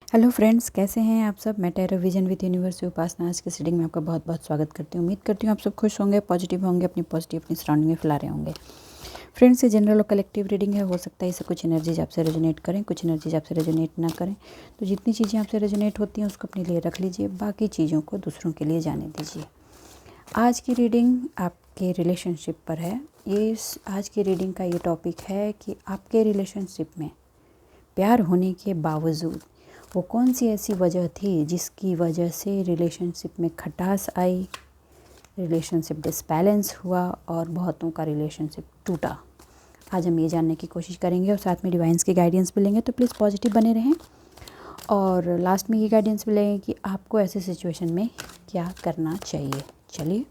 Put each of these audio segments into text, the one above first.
Hello friends, कैसे हैं आप सब। मैं टैरो विजन विद यूनिवर्स से उपासना आज के रीडिंग में आपका बहुत बहुत स्वागत करती हूँ। उम्मीद करती हूँ आप सब खुश होंगे, पॉजिटिव होंगे, अपनी सराउंडिंग में फैला रहे होंगे। फ्रेंड्स, ये जनरल और कलेक्टिव रीडिंग है। हो सकता है इससे कुछ एनर्जीज आपसे रेजोनेट करें, कुछ एनर्जीज आपसे रेजोनेट ना करें। तो जितनी चीज़ें आपसे रेजोनेट होती हैं उसको अपने लिए रख लीजिए, बाकी चीज़ों को दूसरों के लिए जाने दीजिए। आज की रीडिंग आपके रिलेशनशिप पर है। आज की रीडिंग का ये टॉपिक है कि आपके रिलेशनशिप में प्यार होने के बावजूद वो कौन सी ऐसी वजह थी जिसकी वजह से रिलेशनशिप में खटास आई, रिलेशनशिप डिसबैलेंस हुआ और बहुतों का रिलेशनशिप टूटा। आज हम ये जानने की कोशिश करेंगे और साथ में डिवाइन्स की गाइडेंस भी लेंगे। तो प्लीज़ पॉजिटिव बने रहें और लास्ट में ये गाइडेंस भी लेंगे कि आपको ऐसे सिचुएशन में क्या करना चाहिए। चलिए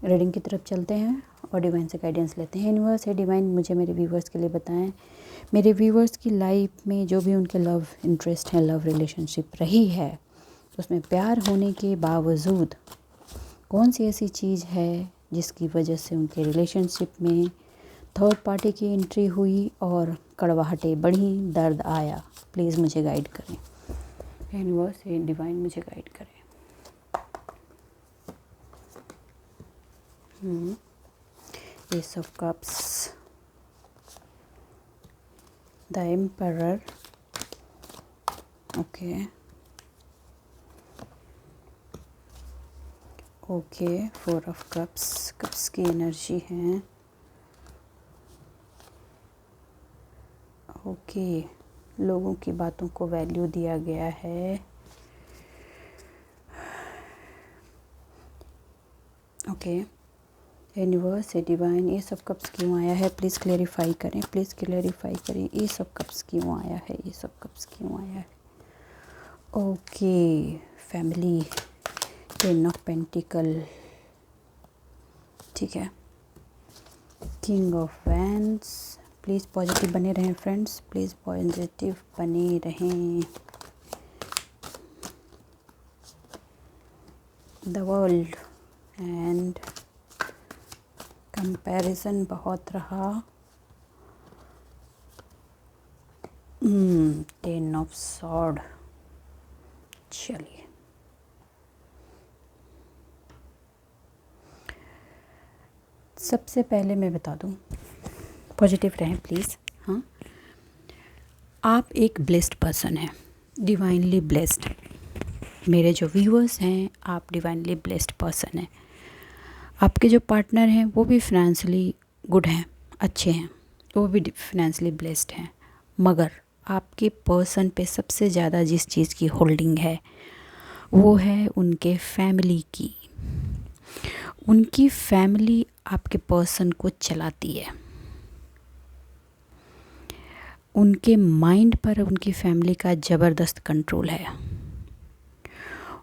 रीडिंग की तरफ चलते हैं और डिवाइन से गाइडेंस लेते हैं। यूनिवर्स है डिवाइन, मुझे मेरे व्यूवर्स के लिए बताएं, मेरे व्यूवर्स की लाइफ में जो भी उनके लव इंटरेस्ट है, लव रिलेशनशिप रही है, उसमें प्यार होने के बावजूद कौन सी ऐसी चीज़ है जिसकी वजह से उनके रिलेशनशिप में थर्ड पार्टी की एंट्री हुई और कड़वाहटें बढ़ी, दर्द आया। प्लीज़ मुझे गाइड करें यूनिवर्स है डिवाइन, मुझे गाइड करें। Ace of Cups, the Emperor, okay, Four of Cups की एनर्जी है। लोगों की बातों को वैल्यू दिया गया है। यूनिवर्स है डिवाइन, ये सब कप्स क्यों आया है? प्लीज़ क्लेरिफाई करें, ये सब कप्स क्यों आया है? फैमिली, टेन ऑफ पेंटिकल, ठीक है, king of wands. Please positive बने रहें फ्रेंड्स, प्लीज़ पॉजिटिव बने रहें। द वर्ल्ड एंड कंपैरिजन बहुत रहा। Ten of sword. चलिए सबसे पहले मैं बता दूं, पॉजिटिव रहें प्लीज़। हाँ, आप एक ब्लेस्ड पर्सन हैं, डिवाइनली ब्लेस्ड। मेरे जो व्यूअर्स हैं, आप डिवाइनली ब्लेस्ड पर्सन हैं। आपके जो पार्टनर हैं वो भी फाइनेंशियली गुड हैं, अच्छे हैं, वो भी फाइनेंशियली ब्लेस्ड हैं। मगर आपके पर्सन पे सबसे ज़्यादा जिस चीज़ की होल्डिंग है वो है उनके फैमिली की। उनकी फैमिली आपके पर्सन को चलाती है। उनके माइंड पर उनकी फैमिली का ज़बरदस्त कंट्रोल है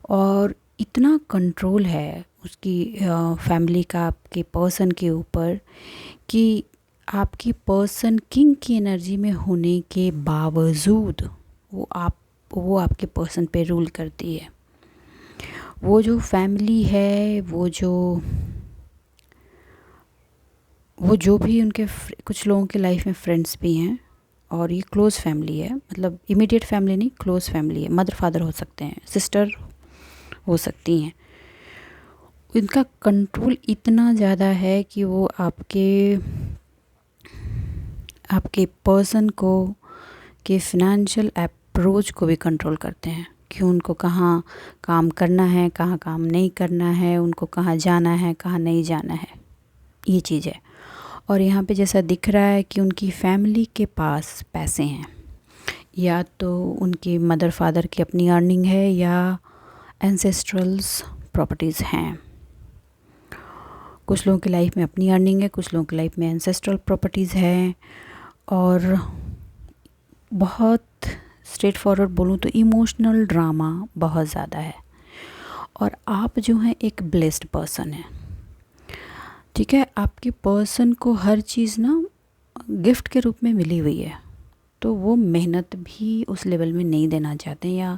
और इतना कंट्रोल है उसकी फैमिली का आपके पर्सन के ऊपर कि आपकी पर्सन किंग की एनर्जी में होने के बावजूद वो आपके पर्सन पे रूल करती है। वो जो फैमिली है, वो जो भी उनके कुछ लोगों के लाइफ में फ्रेंड्स भी हैं और ये क्लोज़ फैमिली है, मतलब इमीडिएट फैमिली नहीं, क्लोज़ फैमिली है। मदर फादर हो सकते हैं, सिस्टर हो सकती हैं। इनका कंट्रोल इतना ज़्यादा है कि वो आपके पर्सन को के फिनेंशियल अप्रोच को भी कंट्रोल करते हैं कि उनको कहाँ काम करना है, कहाँ काम नहीं करना है, उनको कहाँ जाना है, कहाँ नहीं जाना है, ये चीज़ है। और यहाँ पे जैसा दिख रहा है कि उनकी फैमिली के पास पैसे हैं, या तो उनकी मदर फादर की अपनी अर्निंग है या एंसेस्ट्रल्स प्रॉपर्टीज़ हैं। कुछ लोगों की लाइफ में अपनी अर्निंग है, कुछ लोगों की लाइफ में एंसेस्ट्रल प्रॉपर्टीज़ है। और बहुत स्ट्रेट फॉरवर्ड बोलूँ तो इमोशनल ड्रामा बहुत ज़्यादा है। और आप जो हैं एक ब्लेस्ड पर्सन हैं, ठीक है। आपके पर्सन को हर चीज़ ना गिफ्ट के रूप में मिली हुई है, तो वो मेहनत भी उस लेवल में नहीं देना चाहते, या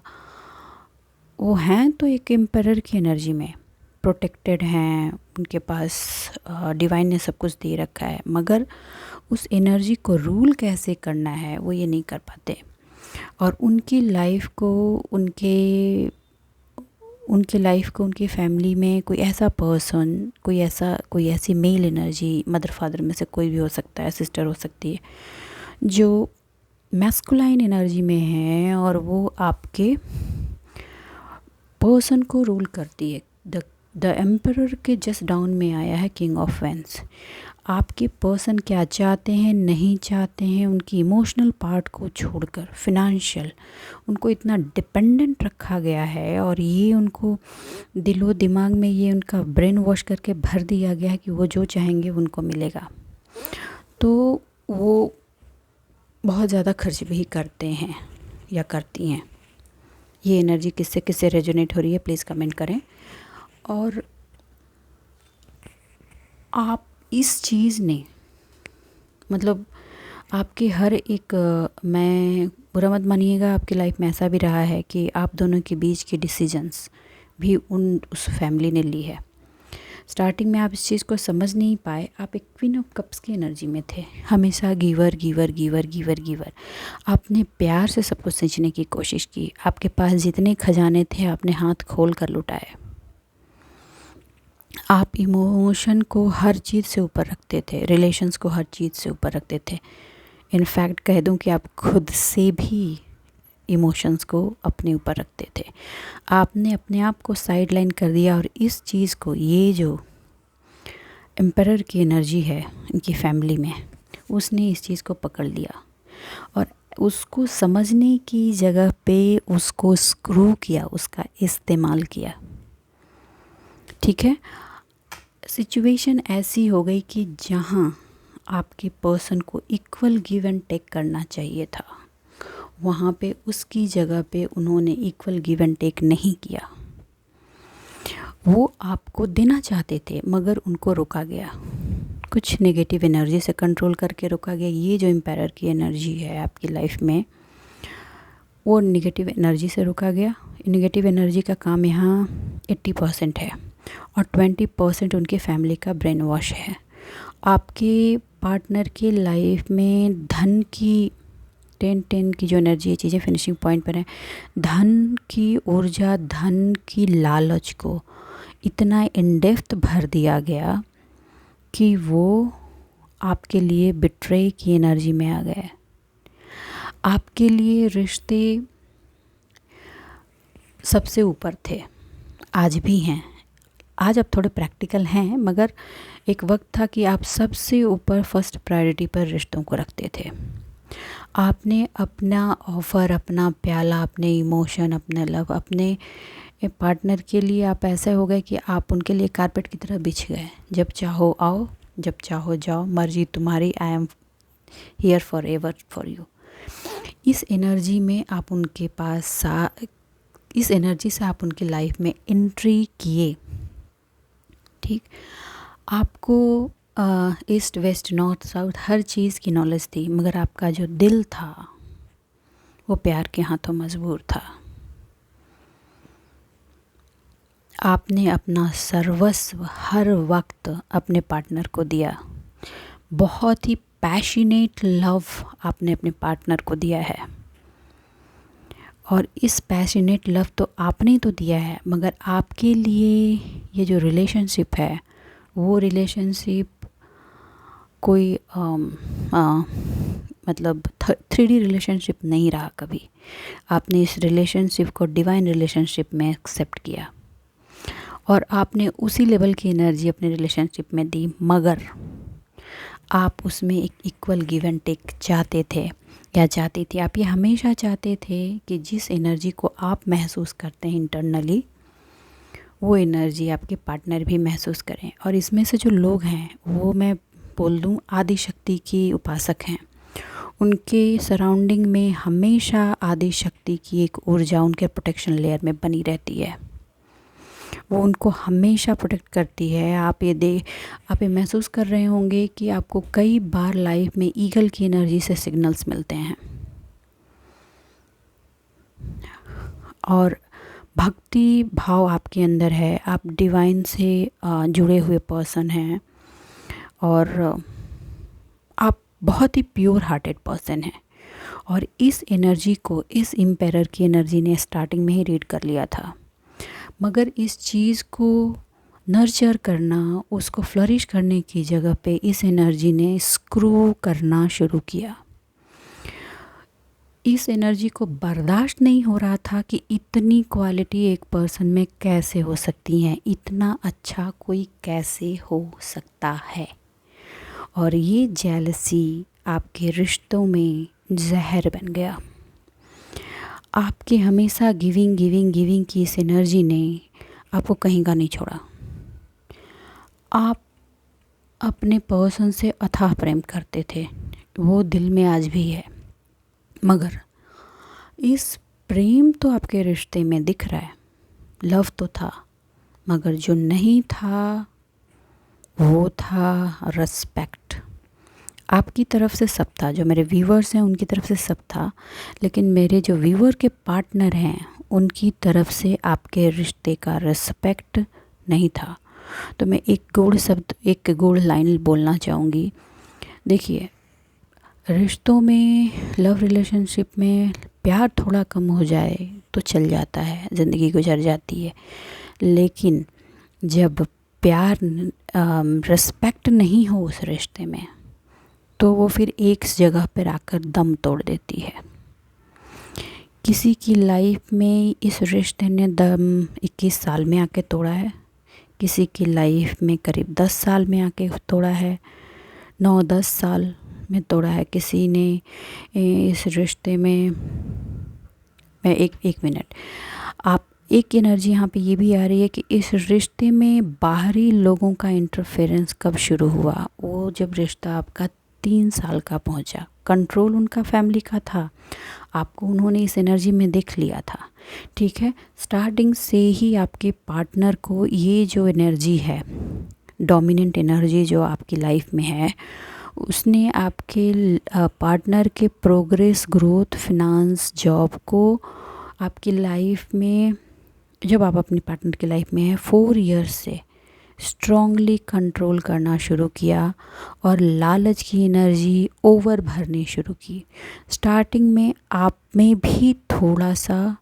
वो हैं तो एक एम्परर की एनर्जी में प्रोटेक्टेड हैं, उनके पास डिवाइन ने सब कुछ दे रखा है, मगर उस एनर्जी को रूल कैसे करना है वो ये नहीं कर पाते। और उनकी लाइफ को उनकी फैमिली में कोई ऐसा पर्सन, कोई ऐसी मेल एनर्जी, मदर फादर में से कोई भी हो सकता है, सिस्टर हो सकती है, जो मैस्कुलाइन एनर्जी में है और वो आपके पर्सन को रूल करती है। द एम्परर के जस्ट डाउन में आया है किंग ऑफ वैंड्स। आपके पर्सन क्या चाहते हैं, नहीं चाहते हैं, उनकी इमोशनल पार्ट को छोड़कर फिनेंशियल, उनको इतना डिपेंडेंट रखा गया है और ये उनको दिलो दिमाग में ये उनका ब्रेन वॉश करके भर दिया गया है कि वो जो चाहेंगे उनको मिलेगा। तो वो बहुत ज़्यादा खर्च भी करते हैं या करती हैं। ये एनर्जी किससे किससे रेजोनेट हो रही है प्लीज़ कमेंट करें। और आप इस चीज़ ने मतलब आपके हर एक मैं बुरा मत मानिएगा, आपकी लाइफ में ऐसा भी रहा है कि आप दोनों के बीच के डिसीजंस भी उस फैमिली ने ली है। स्टार्टिंग में आप इस चीज़ को समझ नहीं पाए, आप एक क्वीन ऑफ कप्स की एनर्जी में थे, हमेशा giver giver giver giver giver. आपने प्यार से सब कुछ सींचने की कोशिश की, आपके पास जितने खजाने थे आपने हाथ खोल कर लुटाए। आप इमोशन को हर चीज़ से ऊपर रखते थे, रिलेशंस को हर चीज़ से ऊपर रखते थे। इनफैक्ट कह दूं कि आप खुद से भी इमोशंस को अपने ऊपर रखते थे। आपने अपने आप को साइड लाइन कर दिया और इस चीज़ को, ये जो एम्परर की एनर्जी है इनकी फैमिली में, उसने इस चीज़ को पकड़ लिया और उसको समझने की जगह पे उसको स्क्रू किया, उसका इस्तेमाल किया। ठीक है, सिचुएशन ऐसी हो गई कि जहाँ आपके पर्सन को इक्वल गिव एंड टेक करना चाहिए था, वहाँ पे उसकी जगह पे उन्होंने इक्वल गिव एंड टेक नहीं किया। वो आपको देना चाहते थे मगर उनको रोका गया, कुछ नेगेटिव एनर्जी से कंट्रोल करके रोका गया। ये जो एम्पायर की एनर्जी है आपकी लाइफ में, वो नेगेटिव एनर्जी से रोका गया। नेगेटिव एनर्जी का काम यहाँ 80% है और 20% उनके फैमिली का ब्रेन वॉश है। आपके पार्टनर की लाइफ में धन की 10 की जो एनर्जी है, चीज़ें फिनिशिंग पॉइंट पर है, धन की ऊर्जा, धन की लालच को इतना इन डेप्थ भर दिया गया कि वो आपके लिए बिट्रे की एनर्जी में आ गए। आपके लिए रिश्ते सबसे ऊपर थे, आज भी हैं। आज आप थोड़े प्रैक्टिकल हैं मगर एक वक्त था कि आप सबसे ऊपर फर्स्ट प्रायोरिटी पर रिश्तों को रखते थे। आपने अपना ऑफ़र, अपना प्याला, अपने इमोशन, अपना लव, अपने पार्टनर के लिए आप ऐसे हो गए कि आप उनके लिए कारपेट की तरह बिछ गए। जब चाहो आओ, जब चाहो जाओ, मर्जी तुम्हारी, I am here for ever for you. इस एनर्जी में आप उनके पास इस एनर्जी से आप उनकी लाइफ में एंट्री किए। ठीक, आपको ईस्ट वेस्ट नॉर्थ साउथ हर चीज़ की नॉलेज थी मगर आपका जो दिल था वो प्यार के हाथों मजबूर था। आपने अपना सर्वस्व हर वक्त अपने पार्टनर को दिया। बहुत ही पैशनेट लव आपने अपने पार्टनर को दिया है और इस पैशनेट लव तो आपने तो दिया है मगर आपके लिए ये जो रिलेशनशिप है वो रिलेशनशिप कोई मतलब 3D रिलेशनशिप नहीं रहा कभी। आपने इस रिलेशनशिप को डिवाइन रिलेशनशिप में एक्सेप्ट किया और आपने उसी लेवल की एनर्जी अपने रिलेशनशिप में दी मगर आप उसमें एक इक्वल गिव एंड टेक चाहते थे या चाहती थी। आप ये हमेशा चाहते थे कि जिस एनर्जी को आप महसूस करते हैं इंटरनली, वो एनर्जी आपके पार्टनर भी महसूस करें। और इसमें से जो लोग हैं वो मैं बोल दूं आदि शक्ति की उपासक हैं। उनके सराउंडिंग में हमेशा आदि शक्ति की एक ऊर्जा उनके प्रोटेक्शन लेयर में बनी रहती है, वो उनको हमेशा प्रोटेक्ट करती है। आप ये महसूस कर रहे होंगे कि आपको कई बार लाइफ में ईगल की एनर्जी से सिग्नल्स मिलते हैं और भक्ति भाव आपके अंदर है, आप डिवाइन से जुड़े हुए पर्सन हैं और आप बहुत ही प्योर हार्टेड पर्सन हैं और इस एनर्जी को, इस एम्पायर की एनर्जी ने स्टार्टिंग में ही रीड कर लिया था, मगर इस चीज़ को नर्चर करना, उसको फ्लरिश करने की जगह पे इस एनर्जी ने स्क्रू करना शुरू किया। इस एनर्जी को बर्दाश्त नहीं हो रहा था कि इतनी क्वालिटी एक पर्सन में कैसे हो सकती हैं, इतना अच्छा कोई कैसे हो सकता है। और ये जेलसी आपके रिश्तों में जहर बन गया। आपके हमेशा गिविंग गिविंग गिविंग की इस एनर्जी ने आपको कहीं का नहीं छोड़ा। आप अपने पर्सन से अथाह प्रेम करते थे, वो दिल में आज भी है, मगर इस प्रेम तो आपके रिश्ते में दिख रहा है, लव तो था, मगर जो नहीं था वो था रिस्पेक्ट। आपकी तरफ से सब था, जो मेरे व्यूवर्स हैं उनकी तरफ से सब था, लेकिन मेरे जो व्यूवर के पार्टनर हैं उनकी तरफ से आपके रिश्ते का रिस्पेक्ट नहीं था। तो मैं एक गूढ़ शब्द, एक गूढ़ लाइन बोलना चाहूँगी। देखिए, रिश्तों में, लव रिलेशनशिप में प्यार थोड़ा कम हो जाए तो चल जाता है, ज़िंदगी गुजर जाती है, लेकिन जब प्यार रिस्पेक्ट नहीं हो उस रिश्ते में, तो वो फिर एक जगह पर आकर दम तोड़ देती है। किसी की लाइफ में इस रिश्ते ने दम 21 साल में आके तोड़ा है, किसी की लाइफ में करीब 10 साल में आके तोड़ा है, 9-10 साल में तोड़ा है, किसी ने इस रिश्ते में, मैं एक मिनट, आप एक एनर्जी यहाँ पे ये भी आ रही है कि इस रिश्ते में बाहरी लोगों का इंटरफेरेंस कब शुरू हुआ। वो जब रिश्ता आपका 3 साल का पहुँचा, कंट्रोल उनका फैमिली का था, आपको उन्होंने इस एनर्जी में देख लिया था, ठीक है। स्टार्टिंग से ही आपके पार्टनर को ये जो एनर्जी है, डोमिनेंट एनर्जी जो आपकी लाइफ में है, उसने आपके पार्टनर के प्रोग्रेस, ग्रोथ, फिनांस, जॉब को आपकी लाइफ में, जब आप अपनी पार्टनर की लाइफ में हैं, 4 ईयर्स से स्ट्रॉन्गली कंट्रोल करना शुरू किया और लालच की एनर्जी ओवर भरनी शुरू की। स्टार्टिंग में आप में भी थोड़ा सा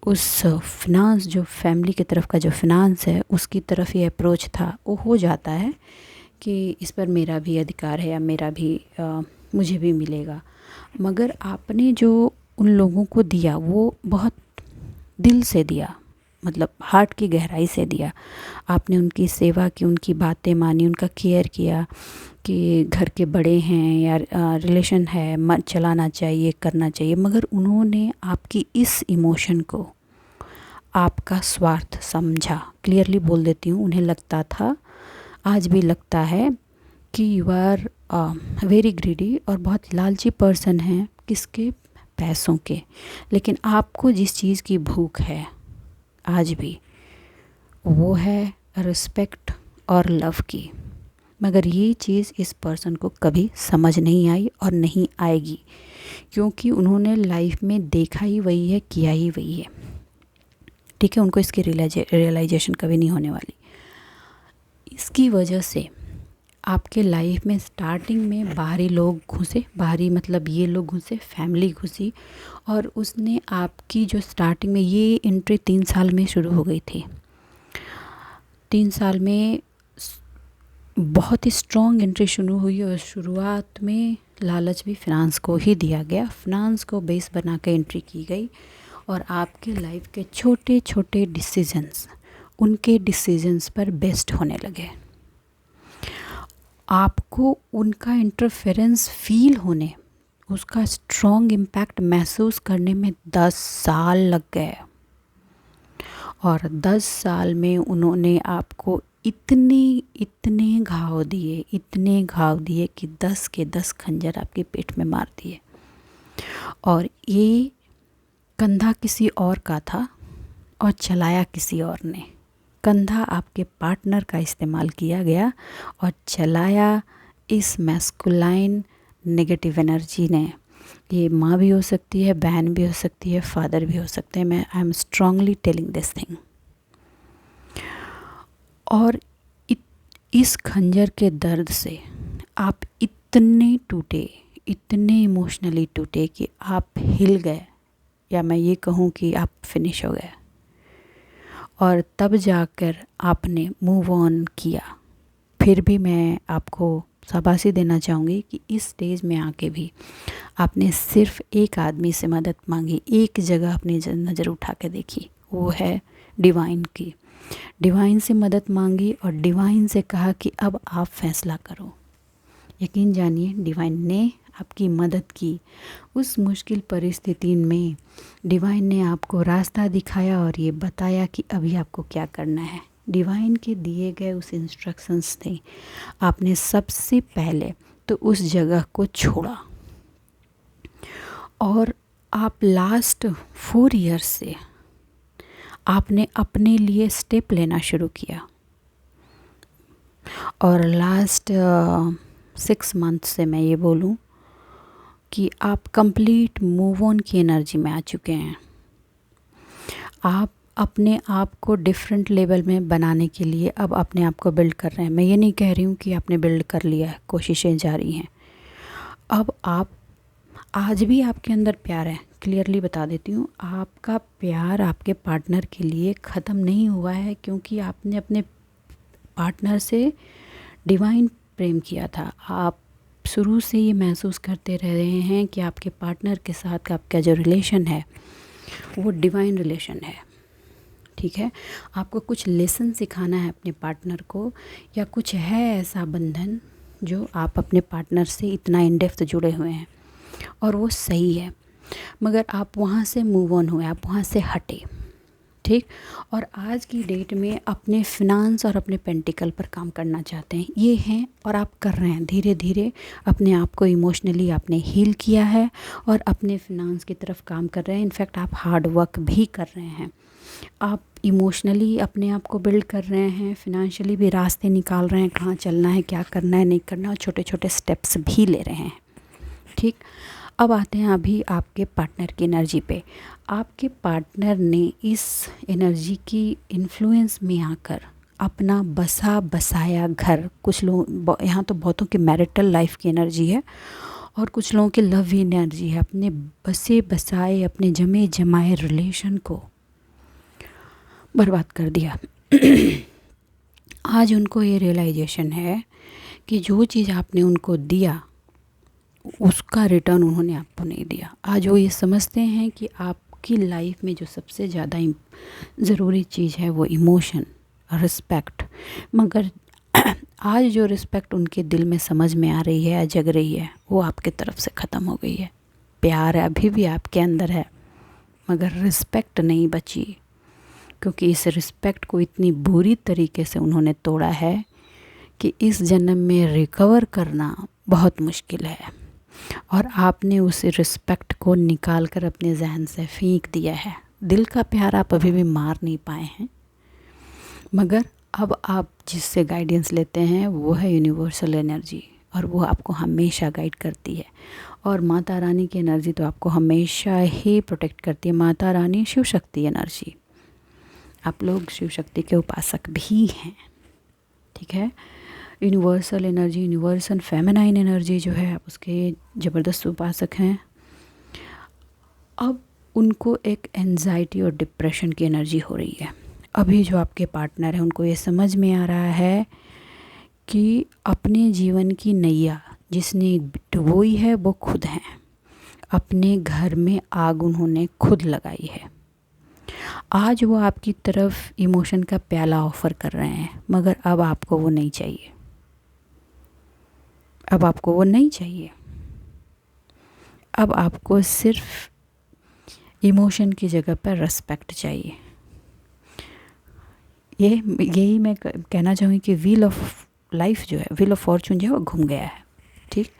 उस फिनांस, जो फैमिली की तरफ का जो फिनांस है उसकी तरफ ये अप्रोच था। वो हो जाता है कि इस पर मेरा भी अधिकार है या मेरा भी मुझे भी मिलेगा, मगर आपने जो उन लोगों को दिया वो बहुत दिल से दिया, मतलब हार्ट की गहराई से दिया। आपने उनकी सेवा की, उनकी बातें मानी, उनका केयर किया कि घर के बड़े हैं या रिलेशन है, मत चलाना चाहिए, करना चाहिए, मगर उन्होंने आपकी इस इमोशन को आपका स्वार्थ समझा। क्लियरली बोल देती हूँ, उन्हें लगता था, आज भी लगता है कि यू आर वेरी ग्रीडी और बहुत लालची पर्सन है, किसके, पैसों के। लेकिन आपको जिस चीज़ की भूख है आज भी, वो है रिस्पेक्ट और लव की, मगर ये चीज़ इस पर्सन को कभी समझ नहीं आई और नहीं आएगी, क्योंकि उन्होंने लाइफ में देखा ही वही है, किया ही वही है, ठीक है। उनको इसकी रियलाइजेशन कभी नहीं होने वाली। इसकी वजह से आपके लाइफ में स्टार्टिंग में बाहरी लोग घुसे, बाहरी मतलब ये लोग घुसे, फैमिली घुसी, और उसने आपकी जो स्टार्टिंग में ये एंट्री 3 साल में शुरू हो गई थी। 3 साल में बहुत ही स्ट्रॉन्ग एंट्री शुरू हुई और शुरुआत में लालच भी फिनांस को ही दिया गया, फिनांस को बेस बना के एंट्री की गई, और आपके लाइफ के छोटे छोटे डिसीजंस उनके डिसीजंस पर बेस्ड होने लगे। आपको उनका इंटरफेरेंस फील होने, उसका स्ट्रॉन्ग इम्पैक्ट महसूस करने में 10 साल लग गए, और 10 साल में उन्होंने आपको इतने इतने घाव दिए, इतने घाव दिए कि 10 के 10 खंजर आपके पेट में मार दिए। और ये कंधा किसी और का था और चलाया किसी और ने। कंधा आपके पार्टनर का इस्तेमाल किया गया और चलाया इस मैस्कुलाइन नेगेटिव एनर्जी ने। ये माँ भी हो सकती है, बहन भी हो सकती है, फादर भी हो सकते हैं। I am strongly telling this thing. और इस खंजर के दर्द से आप इतने टूटे, इतने इमोशनली टूटे कि आप हिल गए, या मैं ये कहूँ कि आप फिनिश हो गए, और तब जाकर आपने मूव ऑन किया। फिर भी मैं आपको शाबाशी देना चाहूँगी कि इस स्टेज में आके भी आपने सिर्फ एक आदमी से मदद मांगी, एक जगह अपनी नज़र उठा के देखी, वो है डिवाइन की। डिवाइन से मदद मांगी और डिवाइन से कहा कि अब आप फैसला करो। यकीन जानिए, डिवाइन ने आपकी मदद की। उस मुश्किल परिस्थिति में डिवाइन ने आपको रास्ता दिखाया और ये बताया कि अभी आपको क्या करना है। डिवाइन के दिए गए उस इंस्ट्रक्शंस थे, आपने सबसे पहले तो उस जगह को छोड़ा और आप लास्ट 4 ईयर्स से आपने अपने लिए स्टेप लेना शुरू किया, और लास्ट 6 मंथ से मैं ये बोलूँ कि आप कंप्लीट मूव ऑन की एनर्जी में आ चुके हैं। आप अपने आप को डिफरेंट लेवल में बनाने के लिए अब अपने आप को बिल्ड कर रहे हैं। मैं ये नहीं कह रही हूँ कि आपने बिल्ड कर लिया है, कोशिशें जारी हैं। अब आप, आज भी आपके अंदर प्यार है, क्लियरली बता देती हूँ, आपका प्यार आपके पार्टनर के लिए ख़त्म नहीं हुआ है, क्योंकि आपने अपने पार्टनर से डिवाइन प्रेम किया था। आप शुरू से ये महसूस करते रह रहे हैं कि आपके पार्टनर के साथ आपका जो रिलेशन है वो डिवाइन रिलेशन है, ठीक है। आपको कुछ लेसन सिखाना है अपने पार्टनर को, या कुछ है ऐसा बंधन जो आप अपने पार्टनर से इतना इन डेप्थ जुड़े हुए हैं, और वो सही है, मगर आप वहाँ से मूव ऑन हुए, आप वहाँ से हटे, ठीक। और आज की डेट में अपने फिनांस और अपने पेंटिकल पर काम करना चाहते हैं, ये हैं, और आप कर रहे हैं। धीरे धीरे अपने आप को इमोशनली आपने हील किया है और अपने फिनांस की तरफ काम कर रहे हैं। इनफैक्ट आप हार्ड वर्क भी कर रहे हैं, आप इमोशनली अपने आप को बिल्ड कर रहे हैं, फिनेंशियली भी रास्ते निकाल रहे हैं, कहाँ चलना है, क्या करना है, नहीं करना, और छोटे छोटे स्टेप्स भी ले रहे हैं, ठीक। अब आते हैं अभी आपके पार्टनर की एनर्जी पे। आपके पार्टनर ने इस एनर्जी की इन्फ्लुएंस में आकर अपना बसा बसाया घर, कुछ लोग यहाँ तो बहुतों की मैरिटल लाइफ की एनर्जी है और कुछ लोगों की लव एनर्जी है, अपने बसे बसाए अपने जमे जमाए रिलेशन को बर्बाद कर दिया। आज उनको ये रियलाइजेशन है कि जो चीज़ आपने उनको दिया उसका रिटर्न उन्होंने आपको नहीं दिया। आज वो ये समझते हैं कि आपकी लाइफ में जो सबसे ज़्यादा ज़रूरी चीज़ है वो इमोशन, रिस्पेक्ट, मगर आज जो रिस्पेक्ट उनके दिल में समझ में आ रही है या जग रही है वो आपके तरफ से ख़त्म हो गई है। प्यार अभी भी आपके अंदर है, मगर रिस्पेक्ट नहीं बची, क्योंकि इस रिस्पेक्ट को इतनी बुरी तरीके से उन्होंने तोड़ा है कि इस जन्म में रिकवर करना बहुत मुश्किल है। और आपने उस रिस्पेक्ट को निकाल कर अपने जहन से फेंक दिया है। दिल का प्यार आप अभी भी मार नहीं पाए हैं, मगर अब आप जिससे गाइडेंस लेते हैं वो है यूनिवर्सल एनर्जी, और वो आपको हमेशा गाइड करती है। और माता रानी की एनर्जी तो आपको हमेशा ही प्रोटेक्ट करती है। माता रानी शिव शक्ति एनर्जी, आप लोग शिव शक्ति के उपासक भी हैं, ठीक है। Universal energy, universal feminine energy जो है, आप उसके ज़बरदस्त उपासक हैं। अब उनको एक एंजाइटी और डिप्रेशन की एनर्जी हो रही है। अभी जो आपके पार्टनर हैं उनको ये समझ में आ रहा है कि अपने जीवन की नैया जिसने डुबोई है वो खुद हैं। अपने घर में आग उन्होंने खुद लगाई है। आज वो आपकी तरफ इमोशन का प्याला ऑफ़र कर रहे हैं, मगर अब आपको वो नहीं चाहिए। अब आपको वो नहीं चाहिए। अब आपको सिर्फ इमोशन की जगह पर रिस्पेक्ट चाहिए। यही मैं कहना चाहूँगी कि व्हील ऑफ लाइफ जो है, व्हील ऑफ फॉर्चून जो है वो घूम गया है, ठीक।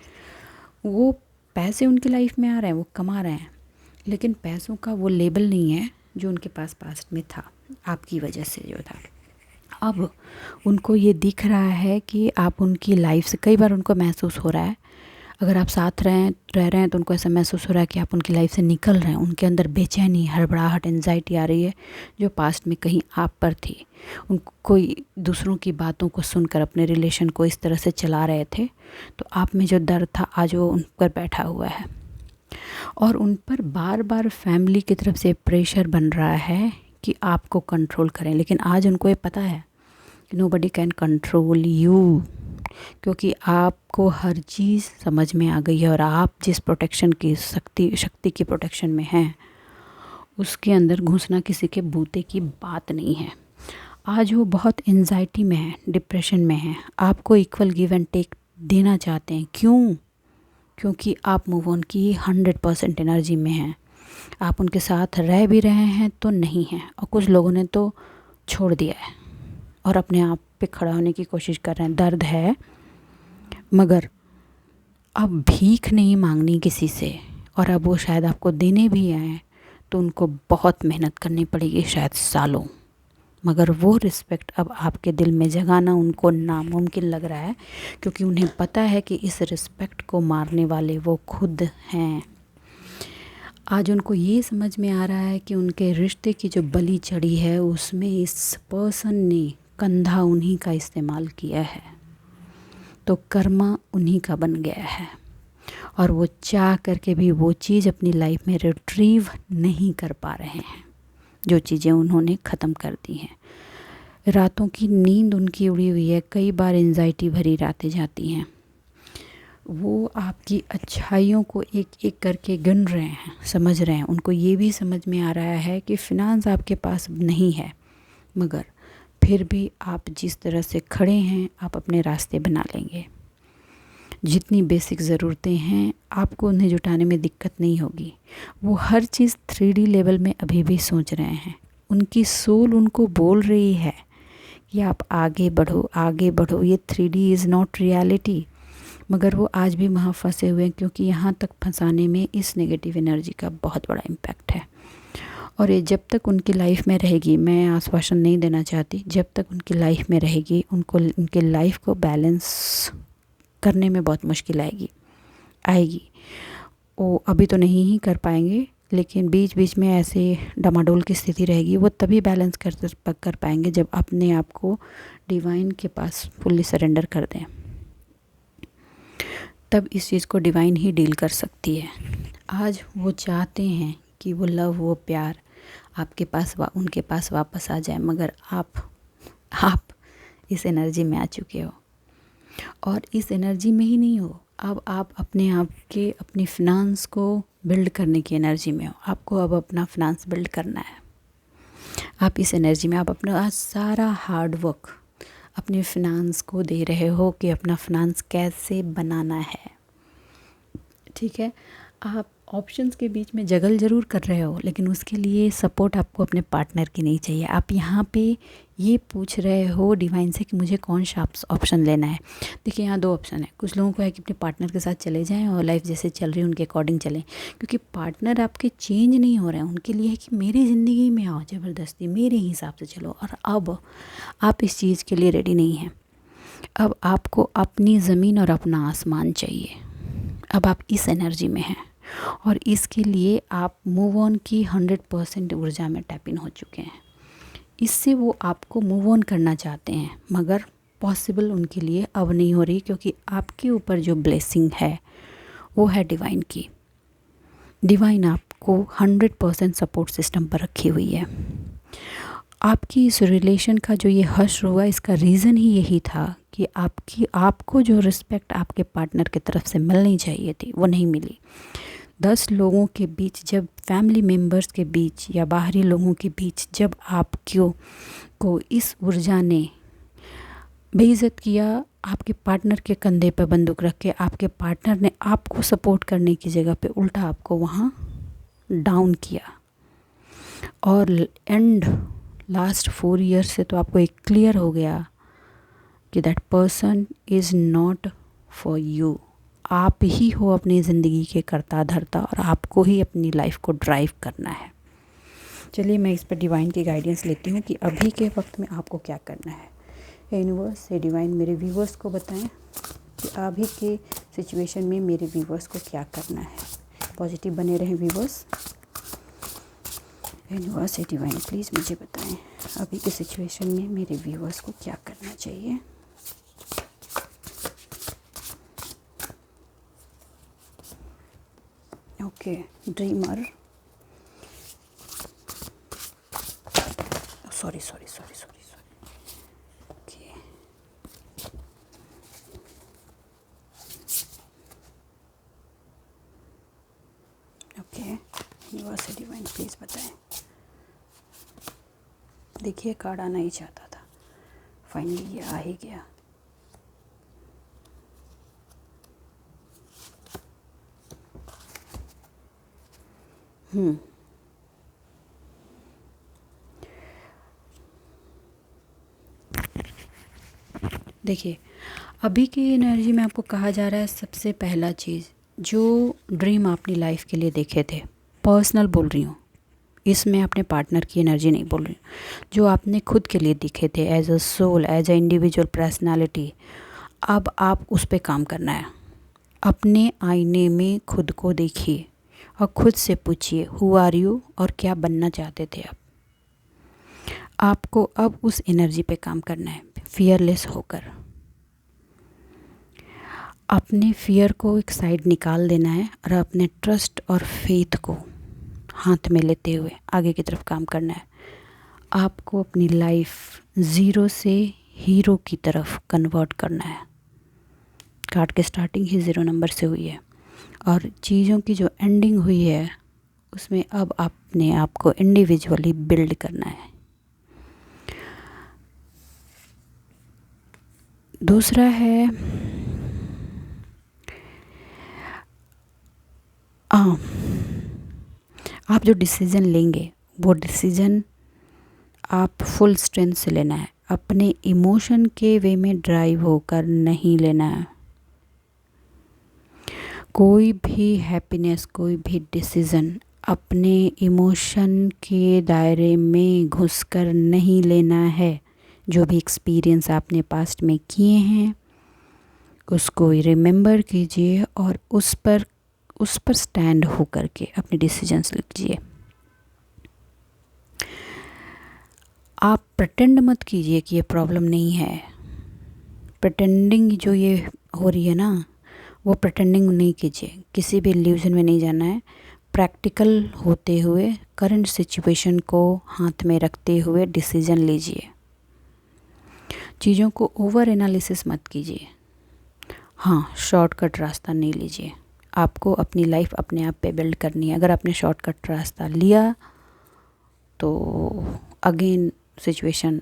वो पैसे उनकी लाइफ में आ रहे हैं, वो कमा रहे हैं, लेकिन पैसों का वो लेबल नहीं है जो उनके पास पास्ट में था, आपकी वजह से जो था। अब उनको ये दिख रहा है कि आप उनकी लाइफ से, कई बार उनको महसूस हो रहा है अगर आप साथ रह रहे हैं तो उनको ऐसा महसूस हो रहा है कि आप उनकी लाइफ से निकल रहे हैं। उनके अंदर बेचैनी, हड़बड़ाहट, एंजाइटी आ रही है जो पास्ट में कहीं आप पर थी। उनको कोई दूसरों की बातों को सुनकर अपने रिलेशन को इस तरह से चला रहे थे, तो आप में जो दर्द था आज वो उन पर बैठा हुआ है। और उन पर बार बार फैमिली की तरफ से प्रेशर बन रहा है कि आपको कंट्रोल करें, लेकिन आज उनको ये पता है कि नोबडी कैन कंट्रोल यू, क्योंकि आपको हर चीज़ समझ में आ गई है और आप जिस प्रोटेक्शन की शक्ति की प्रोटेक्शन में हैं उसके अंदर घुसना किसी के बूते की बात नहीं है। आज वो बहुत एंजाइटी में है, डिप्रेशन में है, आपको इक्वल गिव एंड टेक देना चाहते हैं। क्यों? क्योंकि आप मूव ऑन की 100% एनर्जी में हैं। आप उनके साथ रह भी रहे हैं तो नहीं हैं, और कुछ लोगों ने तो छोड़ दिया है और अपने आप पे खड़ा होने की कोशिश कर रहे हैं। दर्द है, मगर अब भीख नहीं मांगनी किसी से, और अब वो शायद आपको देने भी आए तो उनको बहुत मेहनत करनी पड़ेगी, शायद सालों, मगर वो रिस्पेक्ट अब आपके दिल में जगाना उनको नामुमकिन लग रहा है, क्योंकि उन्हें पता है कि इस रिस्पेक्ट को मारने वाले वो खुद हैं। आज उनको ये समझ में आ रहा है कि उनके रिश्ते की जो बलि चढ़ी है उसमें इस पर्सन ने कंधा उन्हीं का इस्तेमाल किया है, तो कर्मा उन्हीं का बन गया है, और वो चाह करके भी वो चीज़ अपनी लाइफ में रिट्रीव नहीं कर पा रहे हैं, जो चीज़ें उन्होंने ख़त्म कर दी हैं। रातों की नींद उनकी उड़ी हुई है, कई बार एंजाइटी भरी रातें जाती हैं। वो आपकी अच्छाइयों को एक एक करके गिन रहे हैं, समझ रहे हैं। उनको ये भी समझ में आ रहा है कि फ़िनांस आपके पास नहीं है, मगर फिर भी आप जिस तरह से खड़े हैं आप अपने रास्ते बना लेंगे। जितनी बेसिक ज़रूरतें हैं आपको उन्हें जुटाने में दिक्कत नहीं होगी। वो हर चीज़ 3D लेवल में अभी भी सोच रहे हैं। उनकी सोल उनको बोल रही है कि आप आगे बढ़ो, आगे बढ़ो। ये 3D इज़ नॉट रियलिटी, मगर वो आज भी वहाँ फंसे हुए हैं, क्योंकि यहाँ तक फंसाने में इस नेगेटिव एनर्जी का बहुत बड़ा इम्पैक्ट है। और ये जब तक उनकी लाइफ में रहेगी, मैं आश्वासन नहीं देना चाहती, जब तक उनकी लाइफ में रहेगी उनको उनकी लाइफ को बैलेंस करने में बहुत मुश्किल आएगी। वो अभी तो नहीं ही कर पाएंगे, लेकिन बीच बीच में ऐसे डमाडोल की स्थिति रहेगी। वो तभी बैलेंस कर पाएंगे जब अपने आप को डिवाइन के पास फुल्ली सरेंडर कर दें, तब इस चीज़ को डिवाइन ही डील कर सकती है। आज वो चाहते हैं कि वो लव, वो प्यार आपके पास उनके पास वापस आ जाए, मगर आप इस एनर्जी में आ चुके हो, और इस एनर्जी में ही नहीं हो। अब आप अपने आप के अपनी फिनांस को बिल्ड करने की एनर्जी में हो। आपको अब अपना फिनांस बिल्ड करना है। आप इस एनर्जी में आप अपना सारा हार्ड वर्क अपने फिनांस को दे रहे हो कि अपना फिनांस कैसे बनाना है। ठीक है, आप ऑप्शंस के बीच में जगल ज़रूर कर रहे हो, लेकिन उसके लिए सपोर्ट आपको अपने पार्टनर की नहीं चाहिए। आप यहाँ पे ये पूछ रहे हो डिवाइन से कि मुझे कौन सा ऑप्शन लेना है। देखिए, यहाँ 2 ऑप्शन है। कुछ लोगों को है कि अपने पार्टनर के साथ चले जाएं और लाइफ जैसे चल रही है उनके अकॉर्डिंग चलें, क्योंकि पार्टनर आपके चेंज नहीं हो रहे हैं। उनके लिए है कि मेरी ज़िंदगी में आओ, ज़बरदस्ती मेरे हिसाब से चलो। और अब आप इस चीज़ के लिए रेडी नहीं हैं। अब आपको अपनी ज़मीन और अपना आसमान चाहिए। अब आप इस एनर्जी में हैं, और इसके लिए आप मूव ऑन की 100% ऊर्जा में टैप इन हो चुके हैं। इससे वो आपको मूव ऑन करना चाहते हैं, मगर पॉसिबल उनके लिए अब नहीं हो रही, क्योंकि आपके ऊपर जो ब्लेसिंग है वो है डिवाइन की। डिवाइन आपको 100% सपोर्ट सिस्टम पर रखी हुई है। आपकी इस रिलेशन का जो ये हश्र हुआ, इसका रीज़न ही यही था कि आपको जो रिस्पेक्ट आपके पार्टनर की तरफ से मिलनी चाहिए थी वो नहीं मिली। 10 लोगों के बीच, जब फैमिली मेम्बर्स के बीच या बाहरी लोगों के बीच जब आपको इस ऊर्जा ने बेइज्जत किया, आपके पार्टनर के कंधे पर बंदूक रख के आपके पार्टनर ने आपको सपोर्ट करने की जगह पे उल्टा आपको वहाँ डाउन किया। और लास्ट 4 ईयर्स से तो आपको एक क्लियर हो गया कि that person is not for you. आप ही हो अपनी ज़िंदगी के कर्ता धर्ता, और आपको ही अपनी लाइफ को ड्राइव करना है। चलिए, मैं इस पर डिवाइन की गाइडेंस लेती हूँ कि अभी के वक्त में आपको क्या करना है। यूनिवर्स से डिवाइन मेरे व्यूवर्स को बताएं कि अभी के सिचुएशन में मेरे व्यूवर्स को क्या करना है। पॉजिटिव बने रहें व्यूवर्स। यूनिवर्स डिवाइन प्लीज़ मुझे बताएं अभी की सिचुएशन में मेरे व्यूवर्स को क्या करना चाहिए। Okay, dreamer, sorry okay, okay, universe divine please बताएं। देखिए कार्ड आना ही चाहता था, फाइनली ये आ ही गया। देखिए अभी की एनर्जी में आपको कहा जा रहा है, सबसे पहला चीज़ जो ड्रीम आपने लाइफ के लिए देखे थे, पर्सनल बोल रही हूँ, इसमें अपने पार्टनर की एनर्जी नहीं बोल रही हूँ, जो आपने खुद के लिए दिखे थे as a soul, as a individual personality, अब आप उस पर काम करना है। अपने आईने में खुद को देखिए और खुद से पूछिए हु आर यू, और क्या बनना चाहते थे आप। आपको अब उस एनर्जी पे काम करना है, फियरलेस होकर। अपने फियर को एक साइड निकाल देना है और अपने ट्रस्ट और फेथ को हाथ में लेते हुए आगे की तरफ काम करना है। आपको अपनी लाइफ ज़ीरो से हीरो की तरफ कन्वर्ट करना है। कार्ड की स्टार्टिंग ही 0 नंबर से हुई है और चीज़ों की जो एंडिंग हुई है उसमें अब अपने आप को इंडिविजुअली बिल्ड करना है। दूसरा है आप जो डिसीज़न लेंगे वो डिसीज़न आप फुल स्ट्रेंथ से लेना है, अपने इमोशन के वे में ड्राइव होकर नहीं लेना है। कोई भी हैप्पीनेस, कोई भी डिसीज़न अपने इमोशन के दायरे में घुसकर नहीं लेना है। जो भी एक्सपीरियंस आपने पास्ट में किए हैं उसको रिमेंबर कीजिए और उस पर स्टैंड होकर के अपने डिसीजंस लीजिए। आप प्रिटेंड मत कीजिए कि ये प्रॉब्लम नहीं है। प्रिटेंडिंग जो ये हो रही है ना, वो प्रिटेंडिंग नहीं कीजिए, किसी भी इल्यूजन में नहीं जाना है। प्रैक्टिकल होते हुए करंट सिचुएशन को हाथ में रखते हुए डिसीजन लीजिए। चीज़ों को ओवर एनालिसिस मत कीजिए। हाँ, शॉर्टकट रास्ता नहीं लीजिए। आपको अपनी लाइफ अपने आप पे बिल्ड करनी है। अगर आपने शॉर्टकट रास्ता लिया तो अगेन सिचुएशन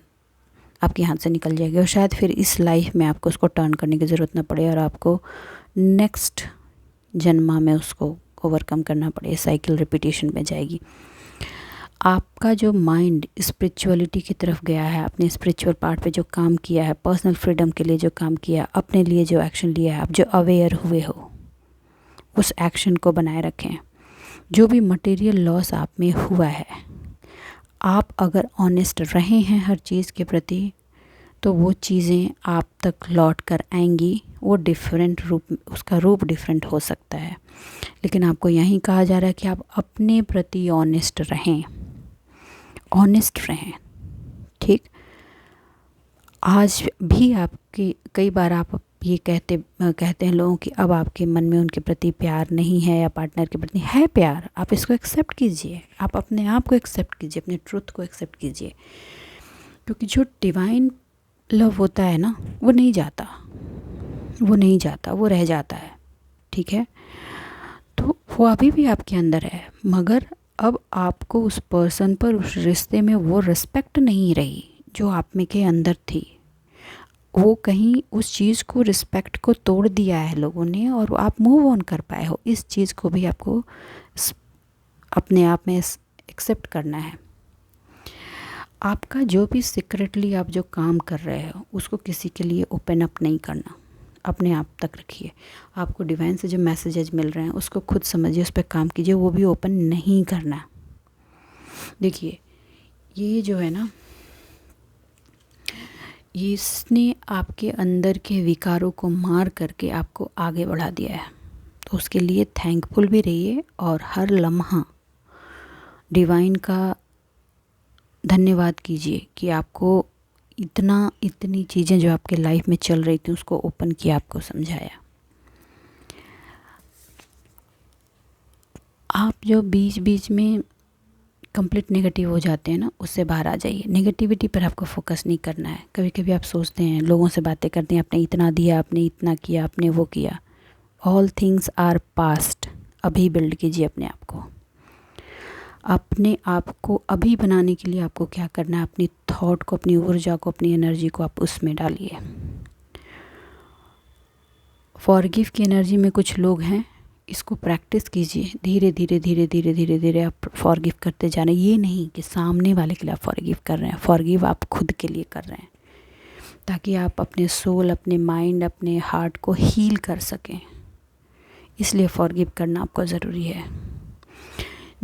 आपके हाथ से निकल जाएगी और शायद फिर इस लाइफ में आपको उसको टर्न करने की ज़रूरत ना पड़े और आपको नेक्स्ट जन्मा में उसको ओवरकम करना पड़े। साइकिल रिपीटेशन में जाएगी। आपका जो माइंड स्पिरिचुअलिटी की तरफ गया है, अपने स्पिरिचुअल पार्ट पे जो काम किया है, पर्सनल फ्रीडम के लिए जो काम किया, अपने लिए जो एक्शन लिया है, आप जो अवेयर हुए हो उस एक्शन को बनाए रखें। जो भी मटेरियल लॉस आप में हुआ है, आप अगर ऑनेस्ट रहे हैं हर चीज़ के प्रति तो वो चीज़ें आप तक लौट कर आएंगी। वो डिफरेंट रूप, उसका रूप डिफरेंट हो सकता है, लेकिन आपको यहीं कहा जा रहा है कि आप अपने प्रति ऑनेस्ट रहें, ठीक। आज भी आपकी कई बार आप ये कहते हैं लोगों कि अब आपके मन में उनके प्रति प्यार नहीं है या पार्टनर के प्रति है प्यार। आप इसको एक्सेप्ट कीजिए, आप अपने आप को एक्सेप्ट कीजिए, अपने ट्रुथ को एक्सेप्ट कीजिए, क्योंकि जो डिवाइन लव होता है ना वो नहीं जाता, वो रह जाता है, ठीक है। तो वो अभी भी आपके अंदर है, मगर अब आपको उस पर्सन पर, उस रिश्ते में वो रिस्पेक्ट नहीं रही जो आप में के अंदर थी। वो कहीं उस चीज़ को, रिस्पेक्ट को तोड़ दिया है लोगों ने और आप मूव ऑन कर पाए हो। इस चीज़ को भी आपको अपने आप में एक्सेप्ट करना है। आपका जो भी सीक्रेटली आप जो काम कर रहे हो उसको किसी के लिए ओपन अप नहीं करना, अपने आप तक रखिए। आपको डिवाइन से जो मैसेजेज मिल रहे हैं उसको खुद समझिए, उस पर काम कीजिए, वो भी ओपन नहीं करना। देखिए ये जो है ना, इसने आपके अंदर के विकारों को मार करके आपको आगे बढ़ा दिया है, तो उसके लिए थैंकफुल भी रहिए और हर लम्हा डिवाइन का धन्यवाद कीजिए कि आपको इतनी चीज़ें जो आपके लाइफ में चल रही थी उसको ओपन किया, आपको समझाया। आप जो बीच बीच में कंप्लीट नेगेटिव हो जाते हैं ना, उससे बाहर आ जाइए। नेगेटिविटी पर आपको फोकस नहीं करना है। कभी कभी आप सोचते हैं, लोगों से बातें करते हैं, आपने इतना दिया, आपने इतना किया, आपने वो किया। All things are past. अभी बिल्ड कीजिए अपने आप को। अपने आप को अभी बनाने के लिए आपको क्या करना है, अपनी थॉट को, अपनी ऊर्जा को, अपनी एनर्जी को आप उसमें डालिए। फॉरगिव की एनर्जी में कुछ लोग हैं, इसको प्रैक्टिस कीजिए। धीरे धीरे धीरे धीरे धीरे धीरे आप फॉरगिव करते जाना। ये नहीं कि सामने वाले के लिए आप फॉरगिव कर रहे हैं, फॉरगिव आप खुद के लिए कर रहे हैं, ताकि आप अपने सोल, अपने माइंड, अपने हार्ट को हील कर सकें। इसलिए फॉरगिव करना आपको ज़रूरी है।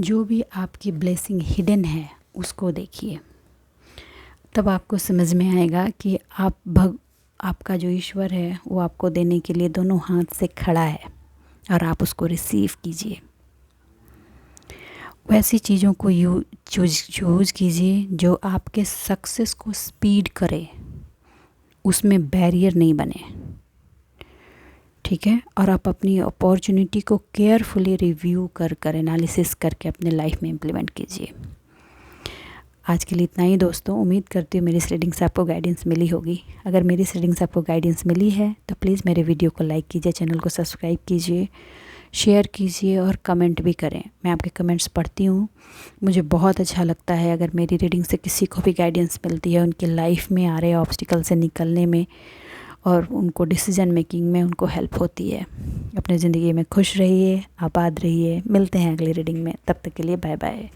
जो भी आपकी ब्लेसिंग हिडन है उसको देखिए, तब आपको समझ में आएगा कि आपका जो ईश्वर है वो आपको देने के लिए दोनों हाथ से खड़ा है और आप उसको रिसीव कीजिए। वैसी चीज़ों को चूज कीजिए जो आपके सक्सेस को स्पीड करे, उसमें बैरियर नहीं बने, ठीक है। और आप अपनी अपॉर्चुनिटी को केयरफुली रिव्यू कर एनालिसिस करके अपने लाइफ में इम्प्लीमेंट कीजिए। आज के लिए इतना ही दोस्तों। उम्मीद करती हूँ मेरी इस रीडिंग से आपको गाइडेंस मिली होगी। अगर मेरी इस रीडिंग से आपको गाइडेंस मिली है तो प्लीज़ मेरे वीडियो को लाइक कीजिए, चैनल को सब्सक्राइब कीजिए, शेयर कीजिए और कमेंट भी करें। मैं आपके कमेंट्स पढ़ती हूँ। मुझे बहुत अच्छा लगता है अगर मेरी रीडिंग से किसी को भी गाइडेंस मिलती है, उनकी लाइफ में आ रहे ऑब्स्टिकल से निकलने में और उनको डिसीजन मेकिंग में उनको हेल्प होती है। अपनी ज़िंदगी में खुश रहिए, आबाद रहिए। मिलते हैं अगली रीडिंग में, तब तक के लिए बाय बाय।